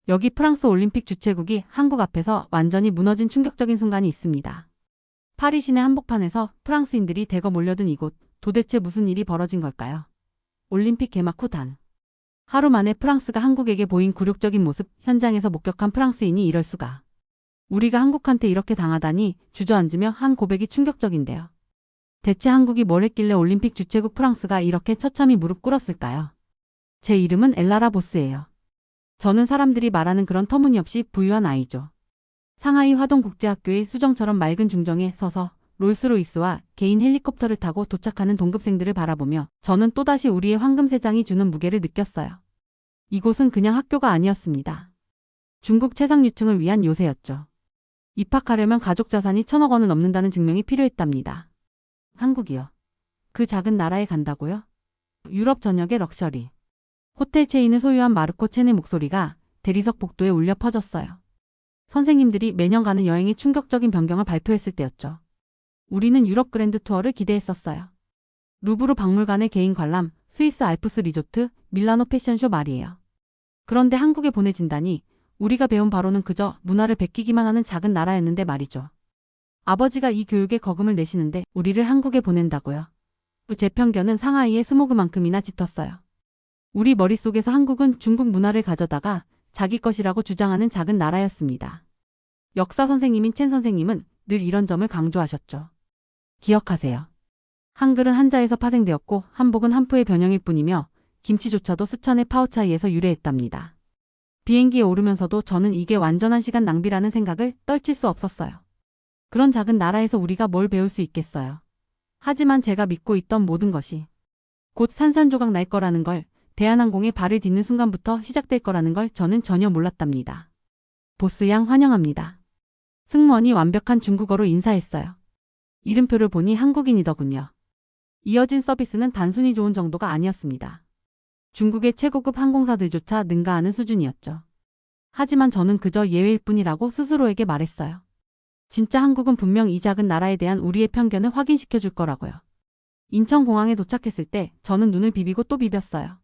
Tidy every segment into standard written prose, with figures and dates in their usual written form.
여기 프랑스 올림픽 주최국이 한국 앞에서 완전히 무너진 충격적인 순간이 있습니다. 파리 시내 한복판에서 프랑스인들이 대거 몰려든 이곳, 도대체 무슨 일이 벌어진 걸까요? 올림픽 개막 후 단 하루 만에 프랑스가 한국에게 보인 굴욕적인 모습, 현장에서 목격한 프랑스인이 이럴 수가. 우리가 한국한테 이렇게 당하다니 주저앉으며 한 고백이 충격적인데요. 대체 한국이 뭘 했길래 올림픽 주최국 프랑스가 이렇게 처참히 무릎 꿇었을까요? 제 이름은 엘라라 보스예요. 저는 사람들이 말하는 그런 터무니없이 부유한 아이죠. 상하이 화동국제학교의 수정처럼 맑은 중정에 서서 롤스로이스와 개인 헬리콥터를 타고 도착하는 동급생들을 바라보며 저는 또다시 우리의 황금세장이 주는 무게를 느꼈어요. 이곳은 그냥 학교가 아니었습니다. 중국 최상류층을 위한 요새였죠. 입학하려면 가족 자산이 1,000억 원은 넘는다는 증명이 필요했답니다. 한국이요. 그 작은 나라에 간다고요? 유럽 전역의 럭셔리 호텔 체인을 소유한 마르코 첸의 목소리가 대리석 복도에 울려 퍼졌어요. 선생님들이 매년 가는 여행의 충격적인 변경을 발표했을 때였죠. 우리는 유럽 그랜드 투어를 기대했었어요. 루브르 박물관의 개인 관람, 스위스 알프스 리조트, 밀라노 패션쇼 말이에요. 그런데 한국에 보내진다니 우리가 배운 바로는 그저 문화를 베끼기만 하는 작은 나라였는데 말이죠. 아버지가 이 교육에 거금을 내시는데 우리를 한국에 보낸다고요. 제 편견은 상하이의 스모그만큼이나 짙었어요. 우리 머릿속에서 한국은 중국 문화를 가져다가 자기 것이라고 주장하는 작은 나라였습니다. 역사 선생님인 첸 선생님은 늘 이런 점을 강조하셨죠. 기억하세요. 한글은 한자에서 파생되었고 한복은 한푸의 변형일 뿐이며 김치조차도 스촨의 파오차이에서 유래했답니다. 비행기에 오르면서도 저는 이게 완전한 시간 낭비라는 생각을 떨칠 수 없었어요. 그런 작은 나라에서 우리가 뭘 배울 수 있겠어요. 하지만 제가 믿고 있던 모든 것이 곧 산산조각 날 거라는 걸, 대한항공에 발을 딛는 순간부터 시작될 거라는 걸 저는 전혀 몰랐답니다. 보스 양 환영합니다. 승무원이 완벽한 중국어로 인사했어요. 이름표를 보니 한국인이더군요. 이어진 서비스는 단순히 좋은 정도가 아니었습니다. 중국의 최고급 항공사들조차 능가하는 수준이었죠. 하지만 저는 그저 예외일 뿐이라고 스스로에게 말했어요. 진짜 한국은 분명 이 작은 나라에 대한 우리의 편견을 확인시켜 줄 거라고요. 인천공항에 도착했을 때 저는 눈을 비비고 또 비볐어요.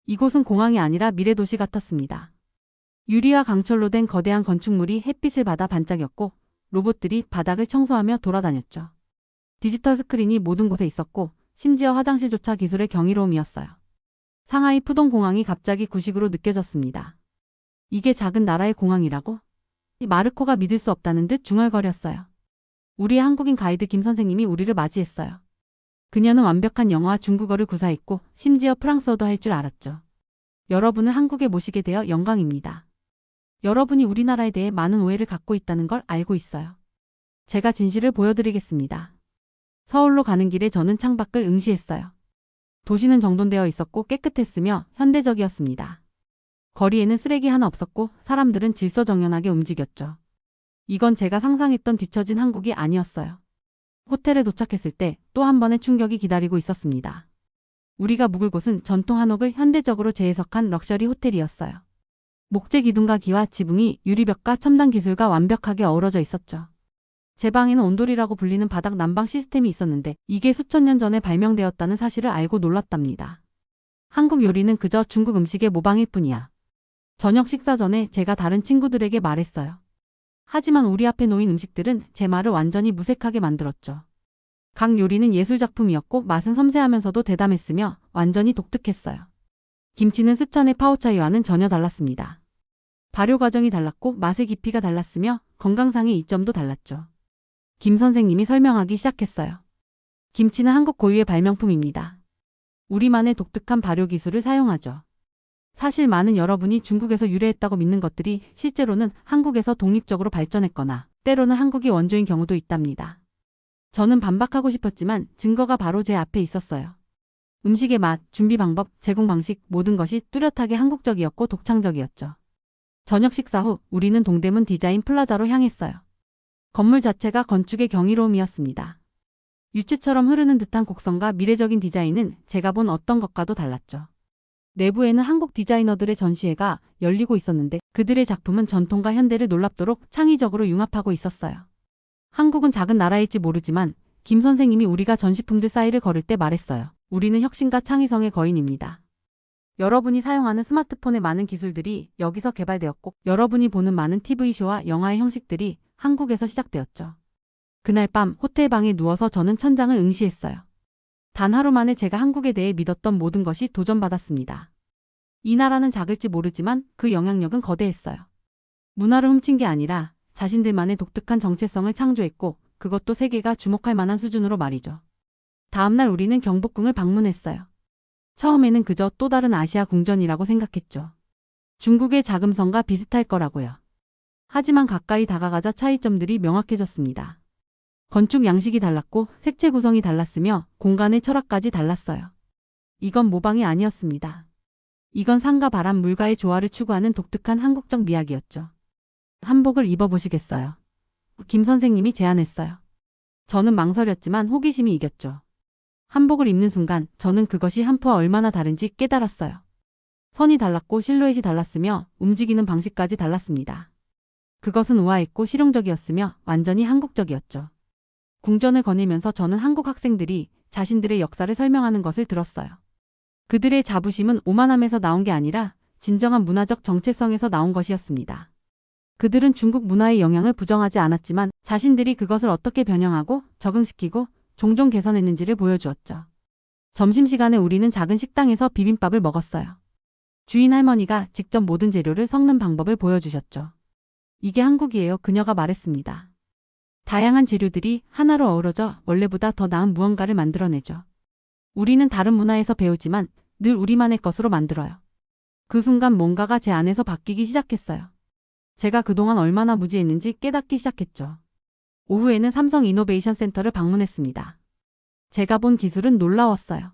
이곳은 공항이 아니라 미래도시 같았습니다. 유리와 강철로 된 거대한 건축물이 햇빛을 받아 반짝였고 로봇들이 바닥을 청소하며 돌아다녔죠. 디지털 스크린이 모든 곳에 있었고 심지어 화장실조차 기술의 경이로움이었어요. 상하이 푸동공항이 갑자기 구식으로 느껴졌습니다. 이게 작은 나라의 공항이라고? 마르코가 믿을 수 없다는 듯 중얼거렸어요. 우리의 한국인 가이드 김 선생님이 우리를 맞이했어요. 그녀는 완벽한 영어와 중국어를 구사했고 심지어 프랑스어도 할 줄 알았죠. 여러분을 한국에 모시게 되어 영광입니다. 여러분이 우리나라에 대해 많은 오해를 갖고 있다는 걸 알고 있어요. 제가 진실을 보여드리겠습니다. 서울로 가는 길에 저는 창밖을 응시했어요. 도시는 정돈되어 있었고 깨끗했으며 현대적이었습니다. 거리에는 쓰레기 하나 없었고 사람들은 질서정연하게 움직였죠. 이건 제가 상상했던 뒤처진 한국이 아니었어요. 호텔에 도착했을 때 또 한 번의 충격이 기다리고 있었습니다. 우리가 묵을 곳은 전통 한옥을 현대적으로 재해석한 럭셔리 호텔이었어요. 목재 기둥과 기와 지붕이 유리벽과 첨단 기술과 완벽하게 어우러져 있었죠. 제 방에는 온돌이라고 불리는 바닥 난방 시스템이 있었는데 이게 수천 년 전에 발명되었다는 사실을 알고 놀랐답니다. 한국 요리는 그저 중국 음식의 모방일 뿐이야. 저녁 식사 전에 제가 다른 친구들에게 말했어요. 하지만 우리 앞에 놓인 음식들은 제 말을 완전히 무색하게 만들었죠. 각 요리는 예술작품이었고 맛은 섬세하면서도 대담했으며 완전히 독특했어요. 김치는 스촨의 파오차이와는 전혀 달랐습니다. 발효 과정이 달랐고 맛의 깊이가 달랐으며 건강상의 이점도 달랐죠. 김 선생님이 설명하기 시작했어요. 김치는 한국 고유의 발명품입니다. 우리만의 독특한 발효 기술을 사용하죠. 사실 많은 여러분이 중국에서 유래했다고 믿는 것들이 실제로는 한국에서 독립적으로 발전했거나 때로는 한국이 원조인 경우도 있답니다. 저는 반박하고 싶었지만 증거가 바로 제 앞에 있었어요. 음식의 맛, 준비 방법, 제공 방식 모든 것이 뚜렷하게 한국적이었고 독창적이었죠. 저녁 식사 후 우리는 동대문 디자인 플라자로 향했어요. 건물 자체가 건축의 경이로움이었습니다. 유채처럼 흐르는 듯한 곡선과 미래적인 디자인은 제가 본 어떤 것과도 달랐죠. 내부에는 한국 디자이너들의 전시회가 열리고 있었는데 그들의 작품은 전통과 현대를 놀랍도록 창의적으로 융합하고 있었어요. 한국은 작은 나라일지 모르지만 김 선생님이 우리가 전시품들 사이를 걸을 때 말했어요. 우리는 혁신과 창의성의 거인입니다. 여러분이 사용하는 스마트폰의 많은 기술들이 여기서 개발되었고, 여러분이 보는 많은 TV쇼와 영화의 형식들이 한국에서 시작되었죠. 그날 밤 호텔 방에 누워서 저는 천장을 응시했어요. 단 하루 만에 제가 한국에 대해 믿었던 모든 것이 도전받았습니다. 이 나라는 작을지 모르지만 그 영향력은 거대했어요. 문화를 훔친 게 아니라 자신들만의 독특한 정체성을 창조했고, 그것도 세계가 주목할 만한 수준으로 말이죠. 다음날 우리는 경복궁을 방문했어요. 처음에는 그저 또 다른 아시아 궁전이라고 생각했죠. 중국의 자금성과 비슷할 거라고요. 하지만 가까이 다가가자 차이점들이 명확해졌습니다. 건축 양식이 달랐고 색채 구성이 달랐으며 공간의 철학까지 달랐어요. 이건 모방이 아니었습니다. 이건 산과 바람, 물과의 조화를 추구하는 독특한 한국적 미학이었죠. 한복을 입어보시겠어요? 김 선생님이 제안했어요. 저는 망설였지만 호기심이 이겼죠. 한복을 입는 순간 저는 그것이 한프와 얼마나 다른지 깨달았어요. 선이 달랐고 실루엣이 달랐으며 움직이는 방식까지 달랐습니다. 그것은 우아했고 실용적이었으며 완전히 한국적이었죠. 궁전을 거닐면서 저는 한국 학생들이 자신들의 역사를 설명하는 것을 들었어요. 그들의 자부심은 오만함에서 나온 게 아니라 진정한 문화적 정체성에서 나온 것이었습니다. 그들은 중국 문화의 영향을 부정하지 않았지만 자신들이 그것을 어떻게 변형하고 적응시키고 종종 개선했는지를 보여주었죠. 점심시간에 우리는 작은 식당에서 비빔밥을 먹었어요. 주인 할머니가 직접 모든 재료를 섞는 방법을 보여주셨죠. 이게 한국이에요. 그녀가 말했습니다. 다양한 재료들이 하나로 어우러져 원래보다 더 나은 무언가를 만들어내죠. 우리는 다른 문화에서 배우지만 늘 우리만의 것으로 만들어요. 그 순간 뭔가가 제 안에서 바뀌기 시작했어요. 제가 그동안 얼마나 무지했는지 깨닫기 시작했죠. 오후에는 삼성 이노베이션 센터를 방문했습니다. 제가 본 기술은 놀라웠어요.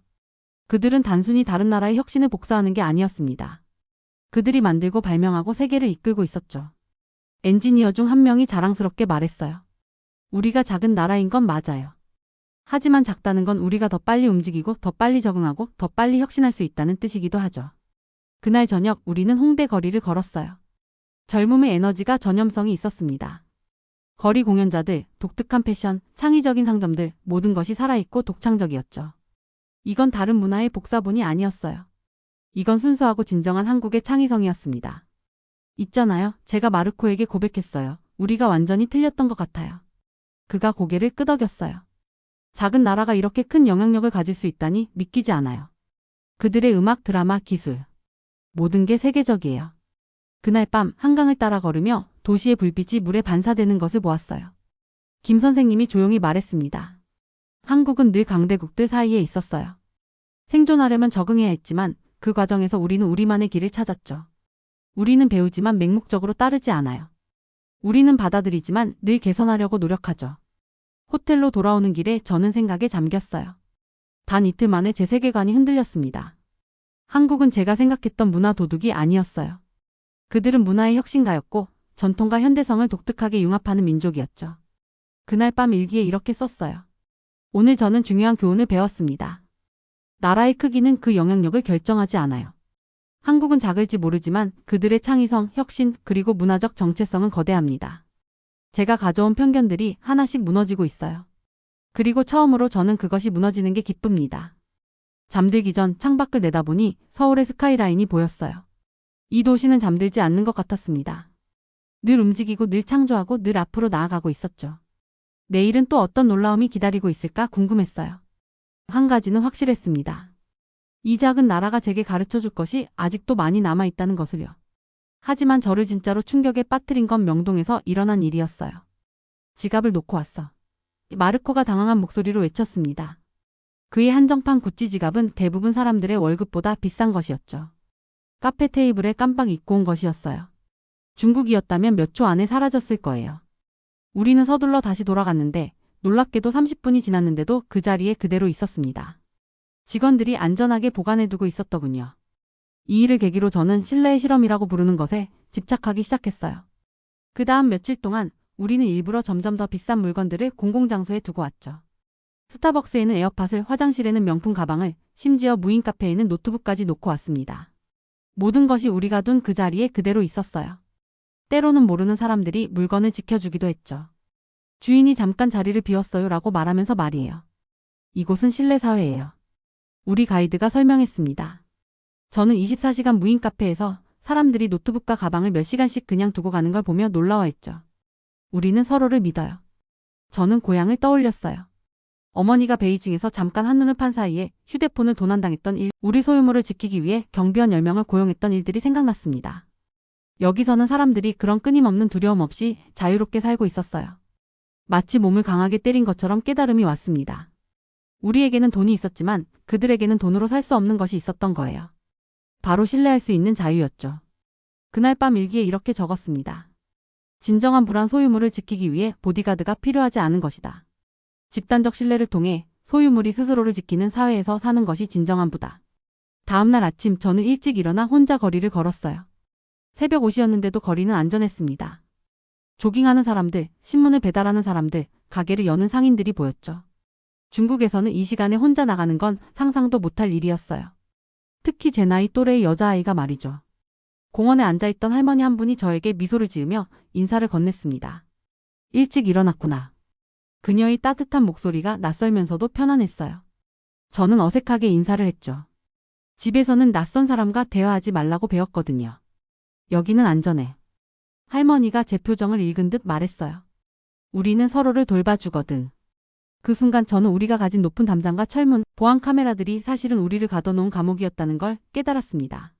그들은 단순히 다른 나라의 혁신을 복사하는 게 아니었습니다. 그들이 만들고 발명하고 세계를 이끌고 있었죠. 엔지니어 중 한 명이 자랑스럽게 말했어요. 우리가 작은 나라인 건 맞아요. 하지만 작다는 건 우리가 더 빨리 움직이고 더 빨리 적응하고 더 빨리 혁신할 수 있다는 뜻이기도 하죠. 그날 저녁 우리는 홍대 거리를 걸었어요. 젊음의 에너지가 전염성이 있었습니다. 거리 공연자들, 독특한 패션, 창의적인 상점들, 모든 것이 살아있고 독창적이었죠. 이건 다른 문화의 복사본이 아니었어요. 이건 순수하고 진정한 한국의 창의성이었습니다. 있잖아요. 제가 마르코에게 고백했어요. 우리가 완전히 틀렸던 것 같아요. 그가 고개를 끄덕였어요. 작은 나라가 이렇게 큰 영향력을 가질 수 있다니 믿기지 않아요. 그들의 음악, 드라마, 기술. 모든 게 세계적이에요. 그날 밤 한강을 따라 걸으며 도시의 불빛이 물에 반사되는 것을 보았어요. 김 선생님이 조용히 말했습니다. 한국은 늘 강대국들 사이에 있었어요. 생존하려면 적응해야 했지만 그 과정에서 우리는 우리만의 길을 찾았죠. 우리는 배우지만 맹목적으로 따르지 않아요. 우리는 받아들이지만 늘 개선하려고 노력하죠. 호텔로 돌아오는 길에 저는 생각에 잠겼어요. 단 이틀 만에 제 세계관이 흔들렸습니다. 한국은 제가 생각했던 문화 도둑이 아니었어요. 그들은 문화의 혁신가였고 전통과 현대성을 독특하게 융합하는 민족이었죠. 그날 밤 일기에 이렇게 썼어요. 오늘 저는 중요한 교훈을 배웠습니다. 나라의 크기는 그 영향력을 결정하지 않아요. 한국은 작을지 모르지만 그들의 창의성, 혁신, 그리고 문화적 정체성은 거대합니다. 제가 가져온 편견들이 하나씩 무너지고 있어요. 그리고 처음으로 저는 그것이 무너지는 게 기쁩니다. 잠들기 전 창밖을 내다보니 서울의 스카이라인이 보였어요. 이 도시는 잠들지 않는 것 같았습니다. 늘 움직이고 늘 창조하고 늘 앞으로 나아가고 있었죠. 내일은 또 어떤 놀라움이 기다리고 있을까 궁금했어요. 한 가지는 확실했습니다. 이 작은 나라가 제게 가르쳐줄 것이 아직도 많이 남아있다는 것을요. 하지만 저를 진짜로 충격에 빠뜨린 건 명동에서 일어난 일이었어요. 지갑을 놓고 왔어. 마르코가 당황한 목소리로 외쳤습니다. 그의 한정판 구찌 지갑은 대부분 사람들의 월급보다 비싼 것이었죠. 카페 테이블에 깜빡 잊고 온 것이었어요. 중국이었다면 몇 초 안에 사라졌을 거예요. 우리는 서둘러 다시 돌아갔는데 놀랍게도 30분이 지났는데도 그 자리에 그대로 있었습니다. 직원들이 안전하게 보관해두고 있었더군요. 이 일을 계기로 저는 신뢰의 실험이라고 부르는 것에 집착하기 시작했어요. 그 다음 며칠 동안 우리는 일부러 점점 더 비싼 물건들을 공공장소에 두고 왔죠. 스타벅스에는 에어팟을, 화장실에는 명품 가방을, 심지어 무인 카페에는 노트북까지 놓고 왔습니다. 모든 것이 우리가 둔 그 자리에 그대로 있었어요. 때로는 모르는 사람들이 물건을 지켜주기도 했죠. 주인이 잠깐 자리를 비웠어요 라고 말하면서 말이에요. 이곳은 신뢰사회예요. 우리 가이드가 설명했습니다. 저는 24시간 무인 카페에서 사람들이 노트북과 가방을 몇 시간씩 그냥 두고 가는 걸 보며 놀라워했죠. 우리는 서로를 믿어요. 저는 고향을 떠올렸어요. 어머니가 베이징에서 잠깐 한눈을 판 사이에 휴대폰을 도난당했던 일, 우리 소유물을 지키기 위해 경비원 10명을 고용했던 일들이 생각났습니다. 여기서는 사람들이 그런 끊임없는 두려움 없이 자유롭게 살고 있었어요. 마치 몸을 강하게 때린 것처럼 깨달음이 왔습니다. 우리에게는 돈이 있었지만 그들에게는 돈으로 살 수 없는 것이 있었던 거예요. 바로 신뢰할 수 있는 자유였죠. 그날 밤 일기에 이렇게 적었습니다. 진정한 불안 소유물을 지키기 위해 보디가드가 필요하지 않은 것이다. 집단적 신뢰를 통해 소유물이 스스로를 지키는 사회에서 사는 것이 진정한 부다. 다음날 아침 저는 일찍 일어나 혼자 거리를 걸었어요. 새벽 5시였는데도 거리는 안전했습니다. 조깅하는 사람들, 신문을 배달하는 사람들, 가게를 여는 상인들이 보였죠. 중국에서는 이 시간에 혼자 나가는 건 상상도 못할 일이었어요. 특히 제 나이 또래의 여자아이가 말이죠. 공원에 앉아있던 할머니 한 분이 저에게 미소를 지으며 인사를 건넸습니다. 일찍 일어났구나. 그녀의 따뜻한 목소리가 낯설면서도 편안했어요. 저는 어색하게 인사를 했죠. 집에서는 낯선 사람과 대화하지 말라고 배웠거든요. 여기는 안전해. 할머니가 제 표정을 읽은 듯 말했어요. 우리는 서로를 돌봐주거든. 그 순간 저는 우리가 가진 높은 담장과 철문, 보안 카메라들이 사실은 우리를 가둬놓은 감옥이었다는 걸 깨달았습니다.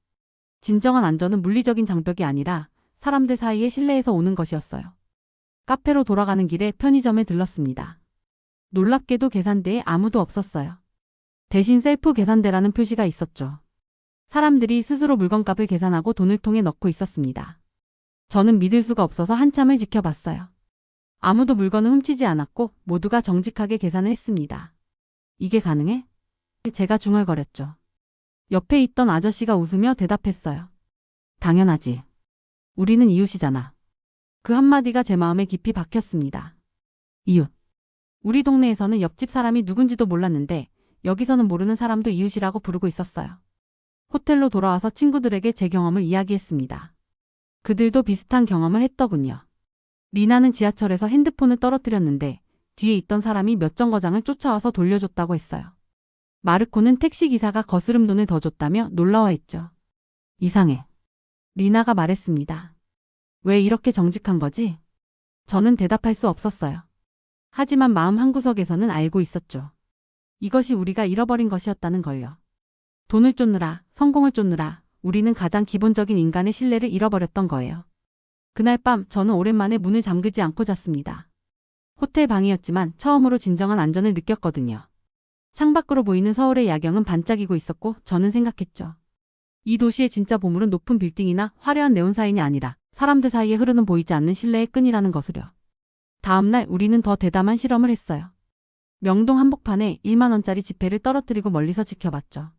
진정한 안전은 물리적인 장벽이 아니라 사람들 사이의 신뢰에서 오는 것이었어요. 카페로 돌아가는 길에 편의점에 들렀습니다. 놀랍게도 계산대에 아무도 없었어요. 대신 셀프 계산대라는 표시가 있었죠. 사람들이 스스로 물건값을 계산하고 돈을 통에 넣고 있었습니다. 저는 믿을 수가 없어서 한참을 지켜봤어요. 아무도 물건을 훔치지 않았고 모두가 정직하게 계산을 했습니다. 이게 가능해? 제가 중얼거렸죠. 옆에 있던 아저씨가 웃으며 대답했어요. 당연하지. 우리는 이웃이잖아. 그 한마디가 제 마음에 깊이 박혔습니다. 이웃. 우리 동네에서는 옆집 사람이 누군지도 몰랐는데 여기서는 모르는 사람도 이웃이라고 부르고 있었어요. 호텔로 돌아와서 친구들에게 제 경험을 이야기했습니다. 그들도 비슷한 경험을 했더군요. 리나는 지하철에서 핸드폰을 떨어뜨렸는데 뒤에 있던 사람이 몇 정거장을 쫓아와서 돌려줬다고 했어요. 마르코는 택시기사가 거스름 돈을 더 줬다며 놀라워했죠. 이상해. 리나가 말했습니다. 왜 이렇게 정직한 거지? 저는 대답할 수 없었어요. 하지만 마음 한구석에서는 알고 있었죠. 이것이 우리가 잃어버린 것이었다는 걸요. 돈을 쫓느라, 성공을 쫓느라 우리는 가장 기본적인 인간의 신뢰를 잃어버렸던 거예요. 그날 밤 저는 오랜만에 문을 잠그지 않고 잤습니다. 호텔 방이었지만 처음으로 진정한 안전을 느꼈거든요. 창밖으로 보이는 서울의 야경은 반짝이고 있었고 저는 생각했죠. 이 도시의 진짜 보물은 높은 빌딩이나 화려한 네온사인이 아니라 사람들 사이에 흐르는 보이지 않는 신뢰의 끈이라는 것을요. 다음날 우리는 더 대담한 실험을 했어요. 명동 한복판에 1만 원짜리 지폐를 떨어뜨리고 멀리서 지켜봤죠.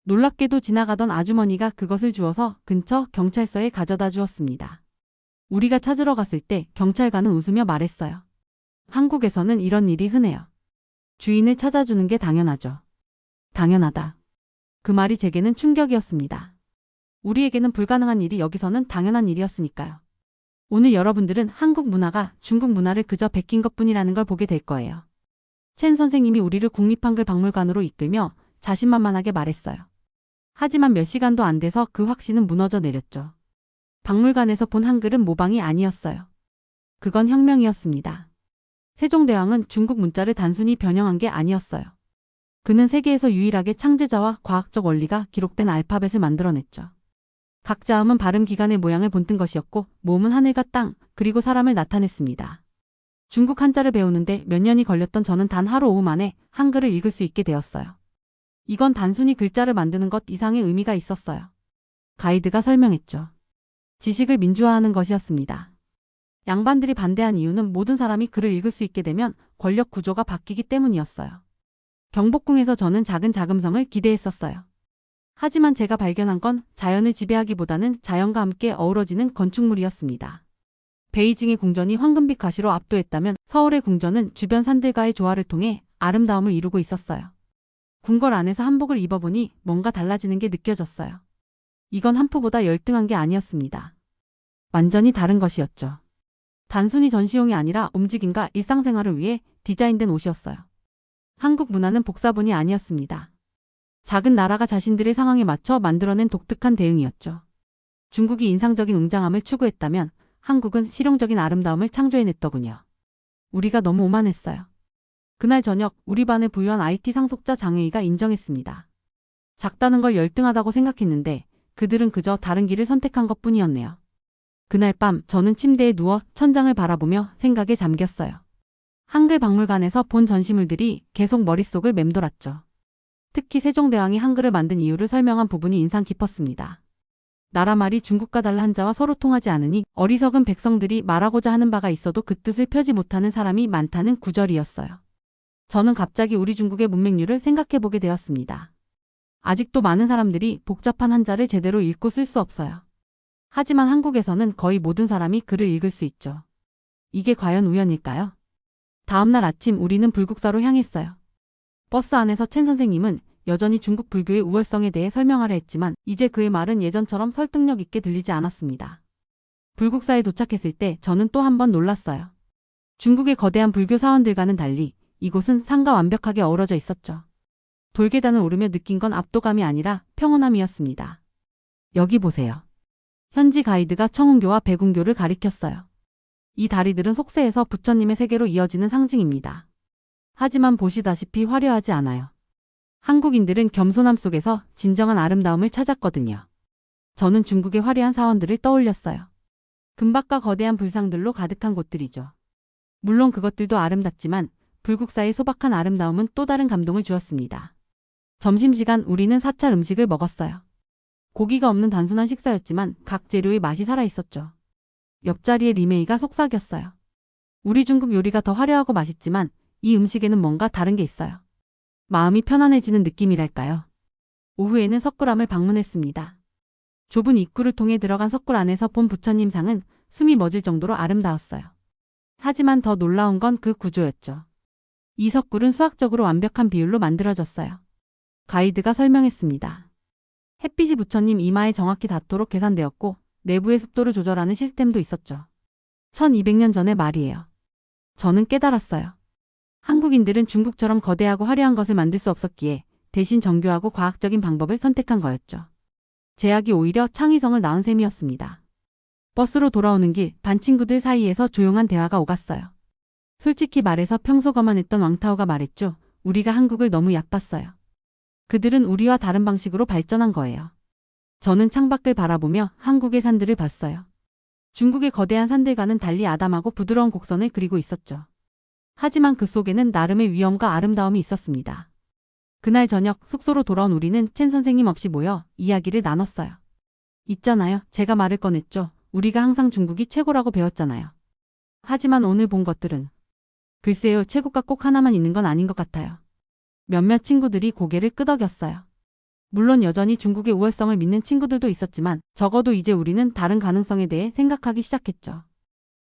놀랍게도 지나가던 아주머니가 그것을 주워서 근처 경찰서에 가져다 주었습니다. 우리가 찾으러 갔을 때 경찰관은 웃으며 말했어요. 한국에서는 이런 일이 흔해요. 주인을 찾아주는 게 당연하죠. 당연하다. 그 말이 제게는 충격이었습니다. 우리에게는 불가능한 일이 여기서는 당연한 일이었으니까요. 오늘 여러분들은 한국 문화가 중국 문화를 그저 베낀 것뿐이라는 걸 보게 될 거예요. 첸 선생님이 우리를 국립한글박물관으로 이끌며 자신만만하게 말했어요. 하지만 몇 시간도 안 돼서 그 확신은 무너져 내렸죠. 박물관에서 본 한글은 모방이 아니었어요. 그건 혁명이었습니다. 세종대왕은 중국 문자를 단순히 변형한 게 아니었어요. 그는 세계에서 유일하게 창제자와 과학적 원리가 기록된 알파벳을 만들어냈죠. 각 자음은 발음 기관의 모양을 본뜬 것이었고 모음은 하늘과 땅, 그리고 사람을 나타냈습니다. 중국 한자를 배우는데 몇 년이 걸렸던 저는 단 하루 오후 만에 한글을 읽을 수 있게 되었어요. 이건 단순히 글자를 만드는 것 이상의 의미가 있었어요. 가이드가 설명했죠. 지식을 민주화하는 것이었습니다. 양반들이 반대한 이유는 모든 사람이 글을 읽을 수 있게 되면 권력 구조가 바뀌기 때문이었어요. 경복궁에서 저는 작은 자금성을 기대했었어요. 하지만 제가 발견한 건 자연을 지배하기보다는 자연과 함께 어우러지는 건축물이었습니다. 베이징의 궁전이 황금빛 가시로 압도했다면 서울의 궁전은 주변 산들과의 조화를 통해 아름다움을 이루고 있었어요. 궁궐 안에서 한복을 입어보니 뭔가 달라지는 게 느껴졌어요. 이건 한포보다 열등한 게 아니었습니다. 완전히 다른 것이었죠. 단순히 전시용이 아니라 움직임과 일상생활을 위해 디자인된 옷이었어요. 한국 문화는 복사본이 아니었습니다. 작은 나라가 자신들의 상황에 맞춰 만들어낸 독특한 대응이었죠. 중국이 인상적인 웅장함을 추구했다면 한국은 실용적인 아름다움을 창조해냈더군요. 우리가 너무 오만했어요. 그날 저녁 우리 반에 부유한 IT 상속자 장애희가 인정했습니다. 작다는 걸 열등하다고 생각했는데 그들은 그저 다른 길을 선택한 것뿐이었네요. 그날 밤 저는 침대에 누워 천장을 바라보며 생각에 잠겼어요. 한글 박물관에서 본 전시물들이 계속 머릿속을 맴돌았죠. 특히 세종대왕이 한글을 만든 이유를 설명한 부분이 인상 깊었습니다. 나라 말이 중국과 달라 한자와 서로 통하지 않으니 어리석은 백성들이 말하고자 하는 바가 있어도 그 뜻을 펴지 못하는 사람이 많다는 구절이었어요. 저는 갑자기 우리 중국의 문맹률을 생각해보게 되었습니다. 아직도 많은 사람들이 복잡한 한자를 제대로 읽고 쓸 수 없어요. 하지만 한국에서는 거의 모든 사람이 글을 읽을 수 있죠. 이게 과연 우연일까요? 다음날 아침 우리는 불국사로 향했어요. 버스 안에서 첸 선생님은 여전히 중국 불교의 우월성에 대해 설명하려 했지만 이제 그의 말은 예전처럼 설득력 있게 들리지 않았습니다. 불국사에 도착했을 때 저는 또 한 번 놀랐어요. 중국의 거대한 불교 사원들과는 달리 이곳은 산과 완벽하게 어우러져 있었죠. 돌계단을 오르며 느낀 건 압도감이 아니라 평온함이었습니다. 여기 보세요. 현지 가이드가 청운교와 백운교를 가리켰어요. 이 다리들은 속세에서 부처님의 세계로 이어지는 상징입니다. 하지만 보시다시피 화려하지 않아요. 한국인들은 겸손함 속에서 진정한 아름다움을 찾았거든요. 저는 중국의 화려한 사원들을 떠올렸어요. 금박과 거대한 불상들로 가득한 곳들이죠. 물론 그것들도 아름답지만 불국사의 소박한 아름다움은 또 다른 감동을 주었습니다. 점심시간 우리는 사찰 음식을 먹었어요. 고기가 없는 단순한 식사였지만 각 재료의 맛이 살아있었죠. 옆자리의 리메이가 속삭였어요. 우리 중국 요리가 더 화려하고 맛있지만 이 음식에는 뭔가 다른 게 있어요. 마음이 편안해지는 느낌이랄까요. 오후에는 석굴암을 방문했습니다. 좁은 입구를 통해 들어간 석굴 안에서 본 부처님 상은 숨이 멎을 정도로 아름다웠어요. 하지만 더 놀라운 건 그 구조였죠. 이 석굴은 수학적으로 완벽한 비율로 만들어졌어요. 가이드가 설명했습니다. 햇빛이 부처님 이마에 정확히 닿도록 계산되었고 내부의 습도를 조절하는 시스템도 있었죠. 1200년 전의 말이에요. 저는 깨달았어요. 한국인들은 중국처럼 거대하고 화려한 것을 만들 수 없었기에 대신 정교하고 과학적인 방법을 선택한 거였죠. 제약이 오히려 창의성을 낳은 셈이었습니다. 버스로 돌아오는 길 반 친구들 사이에서 조용한 대화가 오갔어요. 솔직히 말해서 평소 거만했던 왕타오가 말했죠. 우리가 한국을 너무 얕봤어요. 그들은 우리와 다른 방식으로 발전한 거예요. 저는 창밖을 바라보며 한국의 산들을 봤어요. 중국의 거대한 산들과는 달리 아담하고 부드러운 곡선을 그리고 있었죠. 하지만 그 속에는 나름의 위엄과 아름다움이 있었습니다. 그날 저녁 숙소로 돌아온 우리는 첸 선생님 없이 모여 이야기를 나눴어요. 있잖아요. 제가 말을 꺼냈죠. 우리가 항상 중국이 최고라고 배웠잖아요. 하지만 오늘 본 것들은 글쎄요. 최고가 꼭 하나만 있는 건 아닌 것 같아요. 몇몇 친구들이 고개를 끄덕였어요. 물론 여전히 중국의 우월성을 믿는 친구들도 있었지만 적어도 이제 우리는 다른 가능성에 대해 생각하기 시작했죠.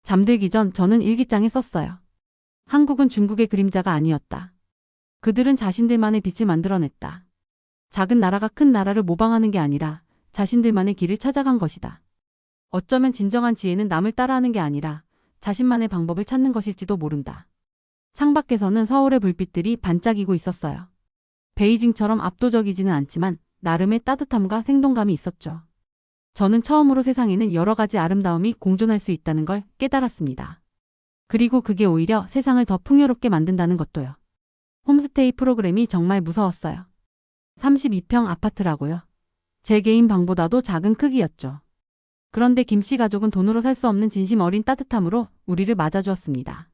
잠들기 전 저는 일기장에 썼어요. 한국은 중국의 그림자가 아니었다. 그들은 자신들만의 빛을 만들어냈다. 작은 나라가 큰 나라를 모방하는 게 아니라 자신들만의 길을 찾아간 것이다. 어쩌면 진정한 지혜는 남을 따라하는 게 아니라 자신만의 방법을 찾는 것일지도 모른다. 창밖에서는 서울의 불빛들이 반짝이고 있었어요. 베이징처럼 압도적이지는 않지만 나름의 따뜻함과 생동감이 있었죠. 저는 처음으로 세상에는 여러 가지 아름다움이 공존할 수 있다는 걸 깨달았습니다. 그리고 그게 오히려 세상을 더 풍요롭게 만든다는 것도요. 홈스테이 프로그램이 정말 무서웠어요. 32평 아파트라고요. 제 개인 방보다도 작은 크기였죠. 그런데 김씨 가족은 돈으로 살 수 없는 진심 어린 따뜻함으로 우리를 맞아주었습니다.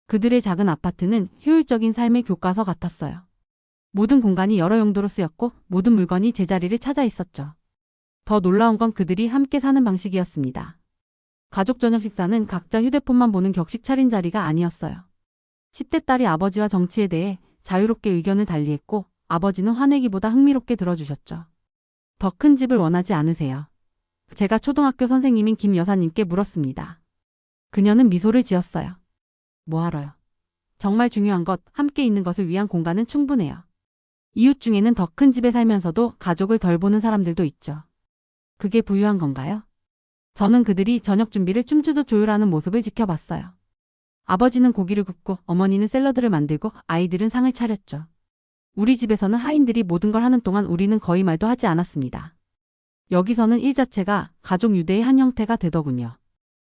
그들의 작은 아파트는 효율적인 삶의 교과서 같았어요. 모든 공간이 여러 용도로 쓰였고 모든 물건이 제자리를 찾아 있었죠. 더 놀라운 건 그들이 함께 사는 방식이었습니다. 가족 저녁 식사는 각자 휴대폰만 보는 격식 차린 자리가 아니었어요. 10대 딸이 아버지와 정치에 대해 자유롭게 의견을 달리했고 아버지는 화내기보다 흥미롭게 들어주셨죠. 더 큰 집을 원하지 않으세요? 제가 초등학교 선생님인 김 여사님께 물었습니다. 그녀는 미소를 지었어요. 뭐하러요? 정말 중요한 것, 함께 있는 것을 위한 공간은 충분해요. 이웃 중에는 더 큰 집에 살면서도 가족을 덜 보는 사람들도 있죠. 그게 부유한 건가요? 저는 그들이 저녁 준비를 춤추듯 조율하는 모습을 지켜봤어요. 아버지는 고기를 굽고 어머니는 샐러드를 만들고 아이들은 상을 차렸죠. 우리 집에서는 하인들이 모든 걸 하는 동안 우리는 거의 말도 하지 않았습니다. 여기서는 일 자체가 가족 유대의 한 형태가 되더군요.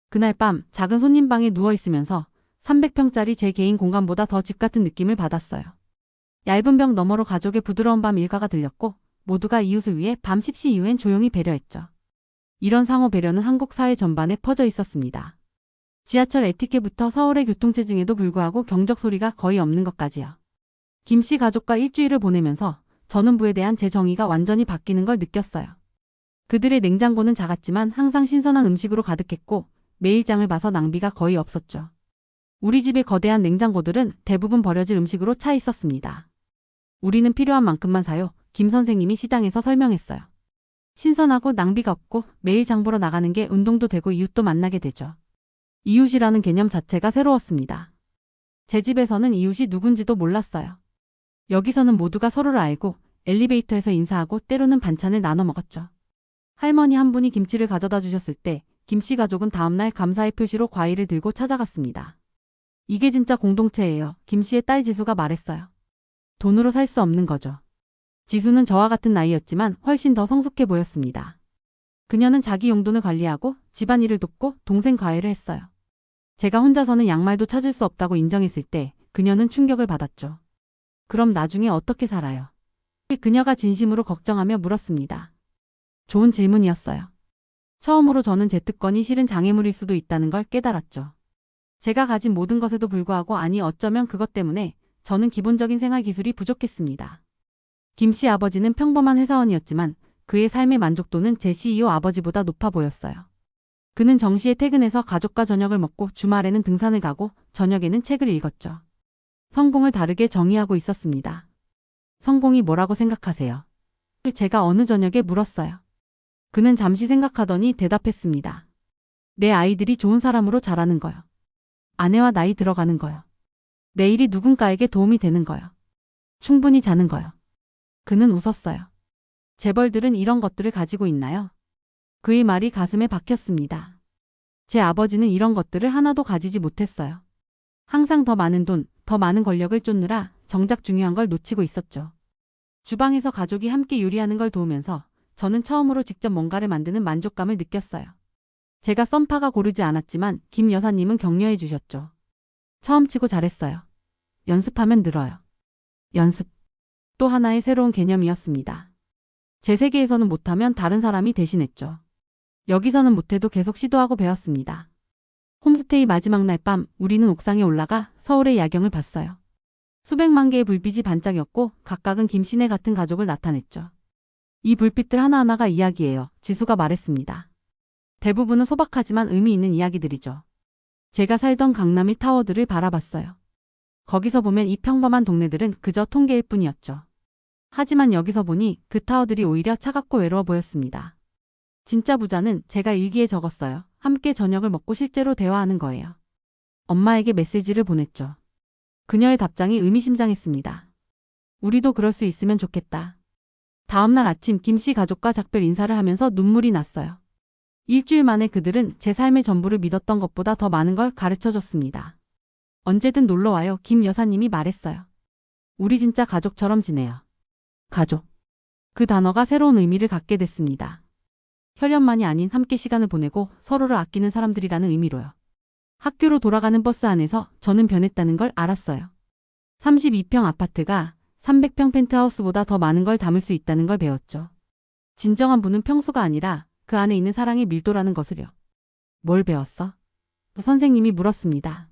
그날 밤 작은 손님방에 누워 있으면서 300평짜리 제 개인 공간보다 더 집 같은 느낌을 받았어요. 얇은 벽 너머로 가족의 부드러운 밤 일과가 들렸고 모두가 이웃을 위해 밤 10시 이후엔 조용히 배려했죠. 이런 상호 배려는 한국 사회 전반에 퍼져 있었습니다. 지하철 에티켓부터 서울의 교통체증에도 불구하고 경적 소리가 거의 없는 것까지요. 김 씨 가족과 일주일을 보내면서 전원부에 대한 제 정의가 완전히 바뀌는 걸 느꼈어요. 그들의 냉장고는 작았지만 항상 신선한 음식으로 가득했고 매일 장을 봐서 낭비가 거의 없었죠. 우리 집의 거대한 냉장고들은 대부분 버려질 음식으로 차 있었습니다. 우리는 필요한 만큼만 사요. 김 선생님이 시장에서 설명했어요. 신선하고 낭비가 없고 매일 장 보러 나가는 게 운동도 되고 이웃도 만나게 되죠. 이웃이라는 개념 자체가 새로웠습니다. 제 집에서는 이웃이 누군지도 몰랐어요. 여기서는 모두가 서로를 알고 엘리베이터에서 인사하고 때로는 반찬을 나눠 먹었죠. 할머니 한 분이 김치를 가져다 주셨을 때 김씨 가족은 다음날 감사의 표시로 과일을 들고 찾아갔습니다. 이게 진짜 공동체예요. 김씨의 딸 지수가 말했어요. 돈으로 살 수 없는 거죠. 지수는 저와 같은 나이였지만 훨씬 더 성숙해 보였습니다. 그녀는 자기 용돈을 관리하고 집안일을 돕고 동생 과외를 했어요. 제가 혼자서는 양말도 찾을 수 없다고 인정했을 때 그녀는 충격을 받았죠. 그럼 나중에 어떻게 살아요? 그녀가 진심으로 걱정하며 물었습니다. 좋은 질문이었어요. 처음으로 저는 제 특권이 실은 장애물일 수도 있다는 걸 깨달았죠. 제가 가진 모든 것에도 불구하고 아니 어쩌면 그것 때문에 저는 기본적인 생활 기술이 부족했습니다. 김 씨 아버지는 평범한 회사원이었지만 그의 삶의 만족도는 제 CEO 아버지보다 높아 보였어요. 그는 정시에 퇴근해서 가족과 저녁을 먹고 주말에는 등산을 가고 저녁에는 책을 읽었죠. 성공을 다르게 정의하고 있었습니다. 성공이 뭐라고 생각하세요? 제가 어느 저녁에 물었어요. 그는 잠시 생각하더니 대답했습니다. 내 아이들이 좋은 사람으로 자라는 거요. 아내와 나이 들어가는 거요. 내일이 누군가에게 도움이 되는 거요. 충분히 자는 거요. 그는 웃었어요. 재벌들은 이런 것들을 가지고 있나요? 그의 말이 가슴에 박혔습니다. 제 아버지는 이런 것들을 하나도 가지지 못했어요. 항상 더 많은 돈, 더 많은 권력을 쫓느라 정작 중요한 걸 놓치고 있었죠. 주방에서 가족이 함께 요리하는 걸 도우면서 저는 처음으로 직접 뭔가를 만드는 만족감을 느꼈어요. 제가 썬파가 고르지 않았지만 김 여사님은 격려해 주셨죠. 처음 치고 잘했어요. 연습하면 늘어요. 연습. 또 하나의 새로운 개념이었습니다. 제 세계에서는 못하면 다른 사람이 대신했죠. 여기서는 못해도 계속 시도하고 배웠습니다. 홈스테이 마지막 날 밤 우리는 옥상에 올라가 서울의 야경을 봤어요. 수백만 개의 불빛이 반짝였고 각각은 김씨네 같은 가족을 나타냈죠. 이 불빛들 하나하나가 이야기예요. 지수가 말했습니다. 대부분은 소박하지만 의미 있는 이야기들이죠. 제가 살던 강남의 타워들을 바라봤어요. 거기서 보면 이 평범한 동네들은 그저 통계일 뿐이었죠. 하지만 여기서 보니 그 타워들이 오히려 차갑고 외로워 보였습니다. 진짜 부자는 제가 일기에 적었어요. 함께 저녁을 먹고 실제로 대화하는 거예요. 엄마에게 메시지를 보냈죠. 그녀의 답장이 의미심장했습니다. 우리도 그럴 수 있으면 좋겠다. 다음날 아침 김씨 가족과 작별 인사를 하면서 눈물이 났어요. 일주일 만에 그들은 제 삶의 전부를 믿었던 것보다 더 많은 걸 가르쳐줬습니다. 언제든 놀러와요. 김 여사님이 말했어요. 우리 진짜 가족처럼 지내요. 가족. 그 단어가 새로운 의미를 갖게 됐습니다. 혈연만이 아닌 함께 시간을 보내고 서로를 아끼는 사람들이라는 의미로요. 학교로 돌아가는 버스 안에서 저는 변했다는 걸 알았어요. 32평 아파트가 300평 펜트하우스보다 더 많은 걸 담을 수 있다는 걸 배웠죠. 진정한 부는 평수가 아니라 그 안에 있는 사랑의 밀도라는 것을요. 뭘 배웠어? 선생님이 물었습니다.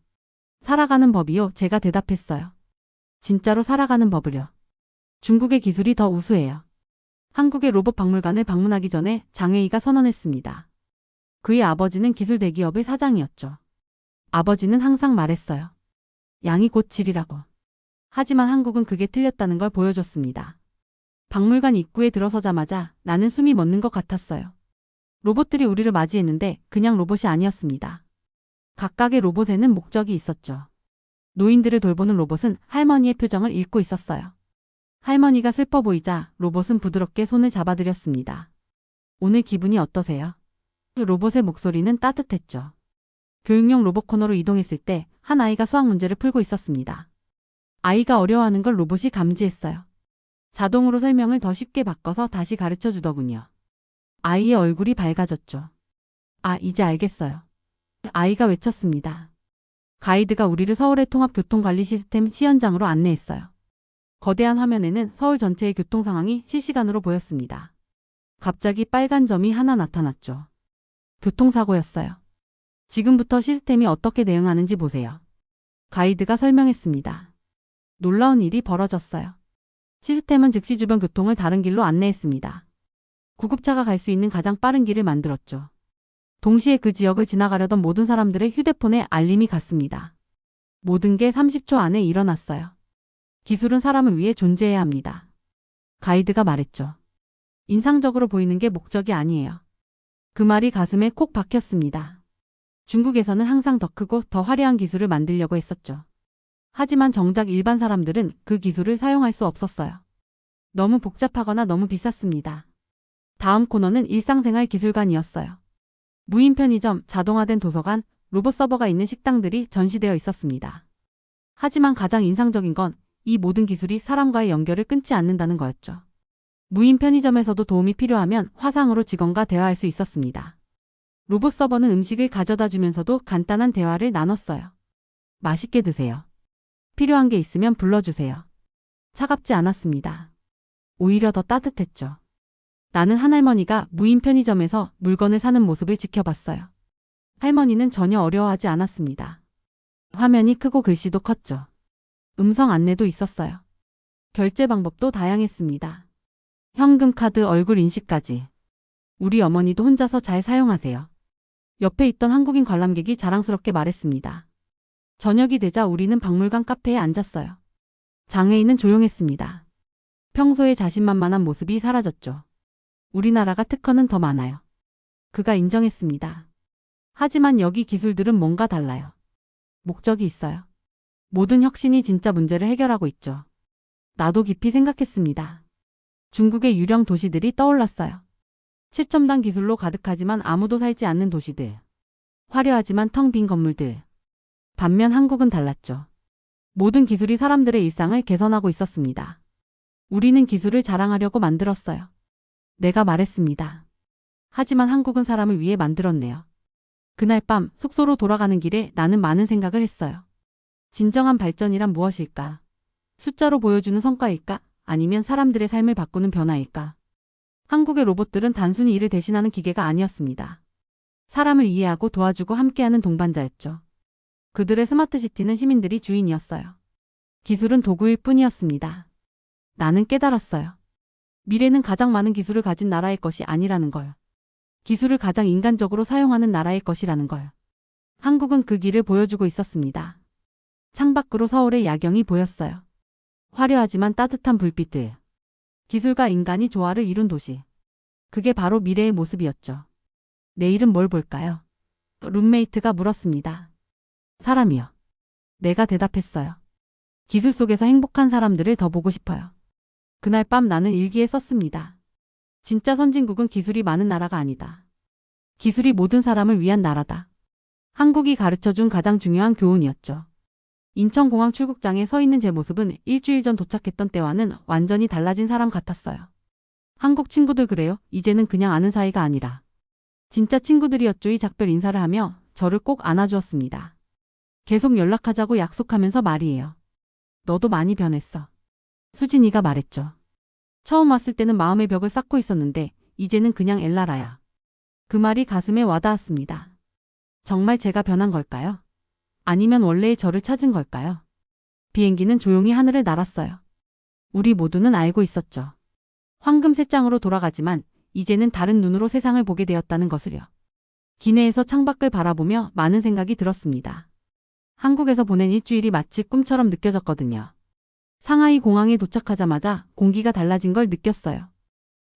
살아가는 법이요. 제가 대답했어요. 진짜로 살아가는 법을요. 중국의 기술이 더 우수해요. 한국의 로봇 박물관을 방문하기 전에 장웨이가 선언했습니다. 그의 아버지는 기술 대기업의 사장이었죠. 아버지는 항상 말했어요. 양이 곧 질이라고. 하지만 한국은 그게 틀렸다는 걸 보여줬습니다. 박물관 입구에 들어서자마자 나는 숨이 멎는 것 같았어요. 로봇들이 우리를 맞이했는데 그냥 로봇이 아니었습니다. 각각의 로봇에는 목적이 있었죠. 노인들을 돌보는 로봇은 할머니의 표정을 읽고 있었어요. 할머니가 슬퍼 보이자 로봇은 부드럽게 손을 잡아드렸습니다. 오늘 기분이 어떠세요? 로봇의 목소리는 따뜻했죠. 교육용 로봇 코너로 이동했을 때 한 아이가 수학 문제를 풀고 있었습니다. 아이가 어려워하는 걸 로봇이 감지했어요. 자동으로 설명을 더 쉽게 바꿔서 다시 가르쳐 주더군요. 아이의 얼굴이 밝아졌죠. 아, 이제 알겠어요. 아이가 외쳤습니다. 가이드가 우리를 서울의 통합교통관리 시스템 시연장으로 안내했어요. 거대한 화면에는 서울 전체의 교통 상황이 실시간으로 보였습니다. 갑자기 빨간 점이 하나 나타났죠. 교통사고였어요. 지금부터 시스템이 어떻게 대응하는지 보세요. 가이드가 설명했습니다. 놀라운 일이 벌어졌어요. 시스템은 즉시 주변 교통을 다른 길로 안내했습니다. 구급차가 갈 수 있는 가장 빠른 길을 만들었죠. 동시에 그 지역을 지나가려던 모든 사람들의 휴대폰에 알림이 갔습니다. 모든 게 30초 안에 일어났어요. 기술은 사람을 위해 존재해야 합니다. 가이드가 말했죠. 인상적으로 보이는 게 목적이 아니에요. 그 말이 가슴에 콕 박혔습니다. 중국에서는 항상 더 크고 더 화려한 기술을 만들려고 했었죠. 하지만 정작 일반 사람들은 그 기술을 사용할 수 없었어요. 너무 복잡하거나 너무 비쌌습니다. 다음 코너는 일상생활 기술관이었어요. 무인 편의점, 자동화된 도서관, 로봇 서버가 있는 식당들이 전시되어 있었습니다. 하지만 가장 인상적인 건 이 모든 기술이 사람과의 연결을 끊지 않는다는 거였죠. 무인 편의점에서도 도움이 필요하면 화상으로 직원과 대화할 수 있었습니다. 로봇 서버는 음식을 가져다 주면서도 간단한 대화를 나눴어요. 맛있게 드세요. 필요한 게 있으면 불러주세요. 차갑지 않았습니다. 오히려 더 따뜻했죠. 나는 한 할머니가 무인 편의점에서 물건을 사는 모습을 지켜봤어요. 할머니는 전혀 어려워하지 않았습니다. 화면이 크고 글씨도 컸죠. 음성 안내도 있었어요. 결제 방법도 다양했습니다. 현금, 카드, 얼굴 인식까지. 우리 어머니도 혼자서 잘 사용하세요. 옆에 있던 한국인 관람객이 자랑스럽게 말했습니다. 저녁이 되자 우리는 박물관 카페에 앉았어요. 장애인은 조용했습니다. 평소의 자신만만한 모습이 사라졌죠. 우리나라가 특허는 더 많아요. 그가 인정했습니다. 하지만 여기 기술들은 뭔가 달라요. 목적이 있어요. 모든 혁신이 진짜 문제를 해결하고 있죠. 나도 깊이 생각했습니다. 중국의 유령 도시들이 떠올랐어요. 최첨단 기술로 가득하지만 아무도 살지 않는 도시들. 화려하지만 텅 빈 건물들. 반면 한국은 달랐죠. 모든 기술이 사람들의 일상을 개선하고 있었습니다. 우리는 기술을 자랑하려고 만들었어요. 내가 말했습니다. 하지만 한국은 사람을 위해 만들었네요. 그날 밤 숙소로 돌아가는 길에 나는 많은 생각을 했어요. 진정한 발전이란 무엇일까? 숫자로 보여주는 성과일까? 아니면 사람들의 삶을 바꾸는 변화일까? 한국의 로봇들은 단순히 일을 대신하는 기계가 아니었습니다. 사람을 이해하고 도와주고 함께하는 동반자였죠. 그들의 스마트시티는 시민들이 주인이었어요. 기술은 도구일 뿐이었습니다. 나는 깨달았어요. 미래는 가장 많은 기술을 가진 나라의 것이 아니라는 걸. 기술을 가장 인간적으로 사용하는 나라의 것이라는 걸. 한국은 그 길을 보여주고 있었습니다. 창밖으로 서울의 야경이 보였어요. 화려하지만 따뜻한 불빛들. 기술과 인간이 조화를 이룬 도시. 그게 바로 미래의 모습이었죠. 내일은 뭘 볼까요? 룸메이트가 물었습니다. 사람이요. 내가 대답했어요. 기술 속에서 행복한 사람들을 더 보고 싶어요. 그날 밤 나는 일기에 썼습니다. 진짜 선진국은 기술이 많은 나라가 아니다. 기술이 모든 사람을 위한 나라다. 한국이 가르쳐준 가장 중요한 교훈이었죠. 인천공항 출국장에 서 있는 제 모습은 일주일 전 도착했던 때와는 완전히 달라진 사람 같았어요. 한국 친구들 그래요? 이제는 그냥 아는 사이가 아니라. 진짜 친구들이었죠. 이 작별 인사를 하며 저를 꼭 안아주었습니다. 계속 연락하자고 약속하면서 말이에요. 너도 많이 변했어. 수진이가 말했죠. 처음 왔을 때는 마음의 벽을 쌓고 있었는데 이제는 그냥 엘라라야. 그 말이 가슴에 와닿았습니다. 정말 제가 변한 걸까요? 아니면 원래의 저를 찾은 걸까요? 비행기는 조용히 하늘을 날았어요. 우리 모두는 알고 있었죠. 황금색 장으로 돌아가지만 이제는 다른 눈으로 세상을 보게 되었다는 것을요. 기내에서 창밖을 바라보며 많은 생각이 들었습니다. 한국에서 보낸 일주일이 마치 꿈처럼 느껴졌거든요. 상하이 공항에 도착하자마자 공기가 달라진 걸 느꼈어요.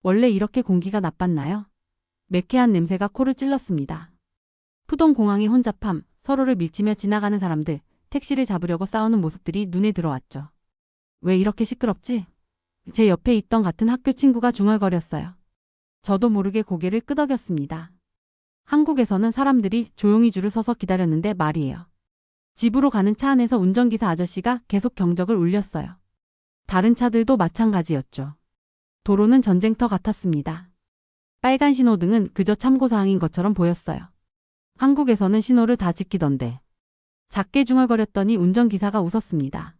원래 이렇게 공기가 나빴나요? 매캐한 냄새가 코를 찔렀습니다. 푸동 공항의 혼잡함, 서로를 밀치며 지나가는 사람들, 택시를 잡으려고 싸우는 모습들이 눈에 들어왔죠. 왜 이렇게 시끄럽지? 제 옆에 있던 같은 학교 친구가 중얼거렸어요. 저도 모르게 고개를 끄덕였습니다. 한국에서는 사람들이 조용히 줄을 서서 기다렸는데 말이에요. 집으로 가는 차 안에서 운전기사 아저씨가 계속 경적을 울렸어요. 다른 차들도 마찬가지였죠. 도로는 전쟁터 같았습니다. 빨간 신호등은 그저 참고사항인 것처럼 보였어요. 한국에서는 신호를 다 지키던데. 작게 중얼거렸더니 운전기사가 웃었습니다.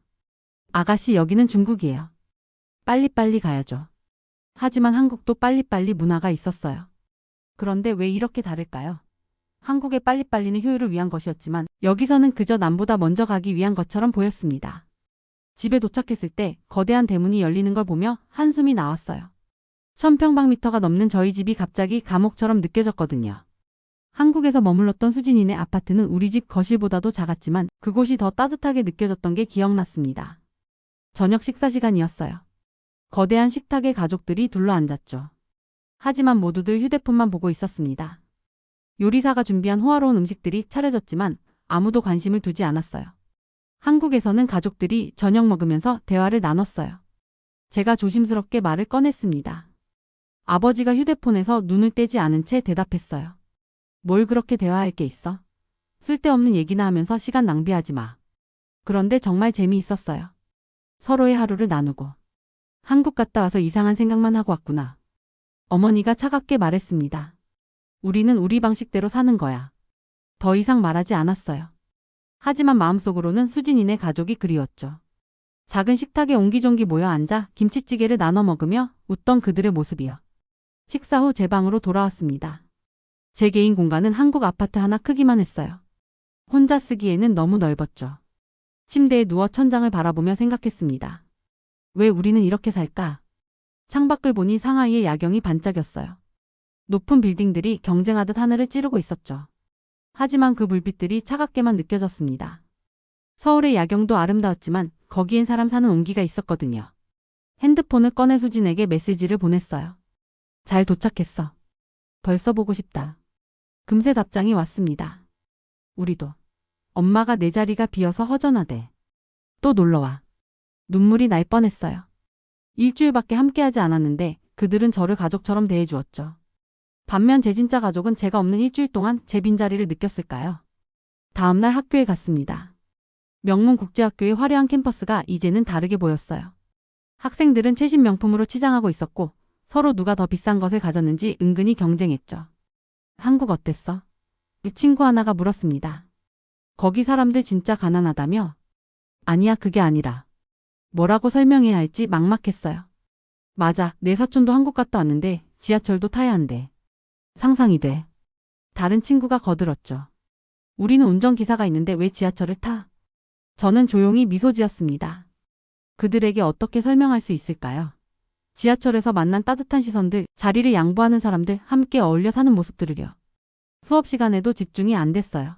아가씨, 여기는 중국이에요. 빨리빨리 가야죠. 하지만 한국도 빨리빨리 문화가 있었어요. 그런데 왜 이렇게 다를까요? 한국의 빨리빨리는 효율을 위한 것이었지만 여기서는 그저 남보다 먼저 가기 위한 것처럼 보였습니다. 집에 도착했을 때 거대한 대문이 열리는 걸 보며 한숨이 나왔어요. 1000평방미터가 넘는 저희 집이 갑자기 감옥처럼 느껴졌거든요. 한국에서 머물렀던 수진이네 아파트는 우리 집 거실보다도 작았지만 그곳이 더 따뜻하게 느껴졌던 게 기억났습니다. 저녁 식사 시간이었어요. 거대한 식탁에 가족들이 둘러앉았죠. 하지만 모두들 휴대폰만 보고 있었습니다. 요리사가 준비한 호화로운 음식들이 차려졌지만 아무도 관심을 두지 않았어요. 한국에서는 가족들이 저녁 먹으면서 대화를 나눴어요. 제가 조심스럽게 말을 꺼냈습니다. 아버지가 휴대폰에서 눈을 떼지 않은 채 대답했어요. 뭘 그렇게 대화할 게 있어? 쓸데없는 얘기나 하면서 시간 낭비하지 마. 그런데 정말 재미있었어요. 서로의 하루를 나누고. 한국 갔다 와서 이상한 생각만 하고 왔구나. 어머니가 차갑게 말했습니다. 우리는 우리 방식대로 사는 거야. 더 이상 말하지 않았어요. 하지만 마음속으로는 수진이네 가족이 그리웠죠. 작은 식탁에 옹기종기 모여 앉아 김치찌개를 나눠 먹으며 웃던 그들의 모습이요. 식사 후 제 방으로 돌아왔습니다. 제 개인 공간은 한국 아파트 하나 크기만 했어요. 혼자 쓰기에는 너무 넓었죠. 침대에 누워 천장을 바라보며 생각했습니다. 왜 우리는 이렇게 살까? 창밖을 보니 상하이의 야경이 반짝였어요. 높은 빌딩들이 경쟁하듯 하늘을 찌르고 있었죠. 하지만 그 불빛들이 차갑게만 느껴졌습니다. 서울의 야경도 아름다웠지만 거기엔 사람 사는 온기가 있었거든요. 핸드폰을 꺼내 수진에게 메시지를 보냈어요. 잘 도착했어. 벌써 보고 싶다. 금세 답장이 왔습니다. 우리도. 엄마가 내 자리가 비어서 허전하대. 또 놀러와. 눈물이 날 뻔했어요. 일주일밖에 함께하지 않았는데 그들은 저를 가족처럼 대해주었죠. 반면 제 진짜 가족은 제가 없는 일주일 동안 제 빈자리를 느꼈을까요? 다음날 학교에 갔습니다. 명문국제학교의 화려한 캠퍼스가 이제는 다르게 보였어요. 학생들은 최신 명품으로 치장하고 있었고 서로 누가 더 비싼 것을 가졌는지 은근히 경쟁했죠. 한국 어땠어? 친구 하나가 물었습니다. 거기 사람들 진짜 가난하다며? 아니야, 그게 아니라. 뭐라고 설명해야 할지 막막했어요. 맞아, 내 사촌도 한국 갔다 왔는데 지하철도 타야 한대. 상상이 돼. 다른 친구가 거들었죠. 우리는 운전기사가 있는데 왜 지하철을 타? 저는 조용히 미소 지었습니다. 그들에게 어떻게 설명할 수 있을까요? 지하철에서 만난 따뜻한 시선들, 자리를 양보하는 사람들, 함께 어울려 사는 모습들을요. 수업 시간에도 집중이 안 됐어요.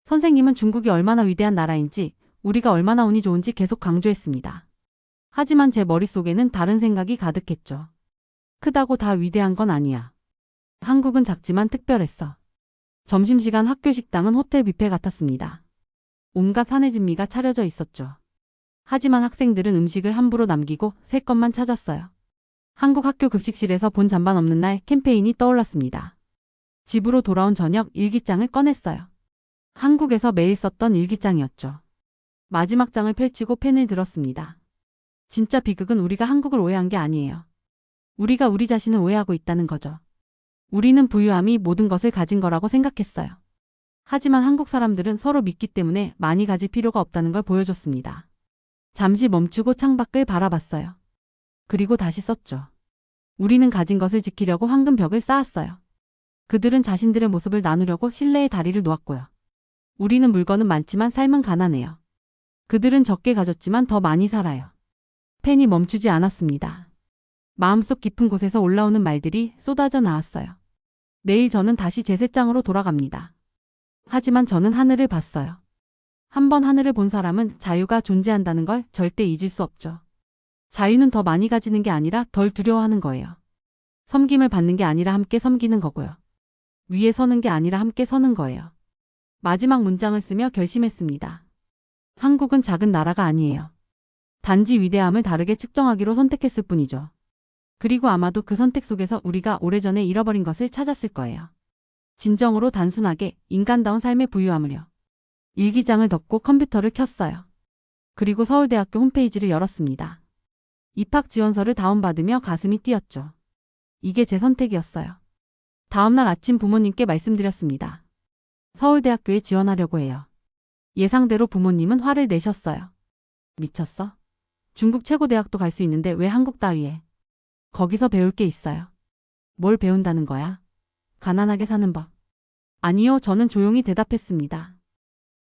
선생님은 중국이 얼마나 위대한 나라인지, 우리가 얼마나 운이 좋은지 계속 강조했습니다. 하지만 제 머릿속에는 다른 생각이 가득했죠. 크다고 다 위대한 건 아니야. 한국은 작지만 특별했어. 점심시간 학교 식당은 호텔 뷔페 같았습니다. 온갖 한해 진미가 차려져 있었죠. 하지만 학생들은 음식을 함부로 남기고 새 것만 찾았어요. 한국 학교 급식실에서 본 잔반 없는 날 캠페인이 떠올랐습니다. 집으로 돌아온 저녁 일기장을 꺼냈어요. 한국에서 매일 썼던 일기장이었죠. 마지막 장을 펼치고 펜을 들었습니다. 진짜 비극은 우리가 한국을 오해한 게 아니에요. 우리가 우리 자신을 오해하고 있다는 거죠. 우리는 부유함이 모든 것을 가진 거라고 생각했어요. 하지만 한국 사람들은 서로 믿기 때문에 많이 가질 필요가 없다는 걸 보여줬습니다. 잠시 멈추고 창밖을 바라봤어요. 그리고 다시 썼죠. 우리는 가진 것을 지키려고 황금벽을 쌓았어요. 그들은 자신들의 모습을 나누려고 신뢰의 다리를 놓았고요. 우리는 물건은 많지만 삶은 가난해요. 그들은 적게 가졌지만 더 많이 살아요. 펜이 멈추지 않았습니다. 마음속 깊은 곳에서 올라오는 말들이 쏟아져 나왔어요. 내일 저는 다시 제 새장으로 돌아갑니다. 하지만 저는 하늘을 봤어요. 한 번 하늘을 본 사람은 자유가 존재한다는 걸 절대 잊을 수 없죠. 자유는 더 많이 가지는 게 아니라 덜 두려워하는 거예요. 섬김을 받는 게 아니라 함께 섬기는 거고요. 위에 서는 게 아니라 함께 서는 거예요. 마지막 문장을 쓰며 결심했습니다. 한국은 작은 나라가 아니에요. 단지 위대함을 다르게 측정하기로 선택했을 뿐이죠. 그리고 아마도 그 선택 속에서 우리가 오래전에 잃어버린 것을 찾았을 거예요. 진정으로 단순하게 인간다운 삶의 부유함을요. 일기장을 덮고 컴퓨터를 켰어요. 그리고 서울대학교 홈페이지를 열었습니다. 입학 지원서를 다운받으며 가슴이 뛰었죠. 이게 제 선택이었어요. 다음날 아침 부모님께 말씀드렸습니다. 서울대학교에 지원하려고 해요. 예상대로 부모님은 화를 내셨어요. 미쳤어? 중국 최고 대학도 갈 수 있는데 왜 한국 따위에? 거기서 배울 게 있어요. 뭘 배운다는 거야? 가난하게 사는 법. 아니요, 저는 조용히 대답했습니다.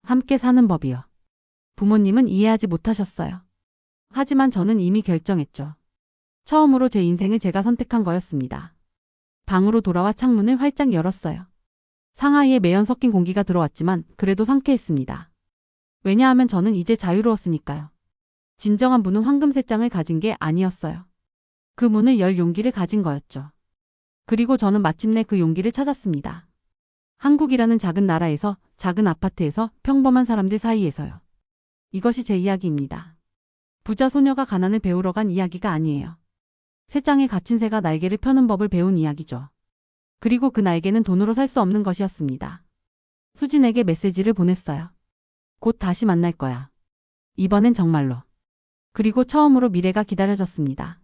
함께 사는 법이요. 부모님은 이해하지 못하셨어요. 하지만 저는 이미 결정했죠. 처음으로 제 인생을 제가 선택한 거였습니다. 방으로 돌아와 창문을 활짝 열었어요. 상하이에 매연 섞인 공기가 들어왔지만 그래도 상쾌했습니다. 왜냐하면 저는 이제 자유로웠으니까요. 진정한 문은 황금쇠장을 가진 게 아니었어요. 그 문을 열 용기를 가진 거였죠. 그리고 저는 마침내 그 용기를 찾았습니다. 한국이라는 작은 나라에서, 작은 아파트에서, 평범한 사람들 사이에서요. 이것이 제 이야기입니다. 부자 소녀가 가난을 배우러 간 이야기가 아니에요. 쇠장에 갇힌 새가 날개를 펴는 법을 배운 이야기죠. 그리고 그 날개는 돈으로 살 수 없는 것이었습니다. 수진에게 메시지를 보냈어요. 곧 다시 만날 거야. 이번엔 정말로. 그리고 처음으로 미래가 기다려졌습니다.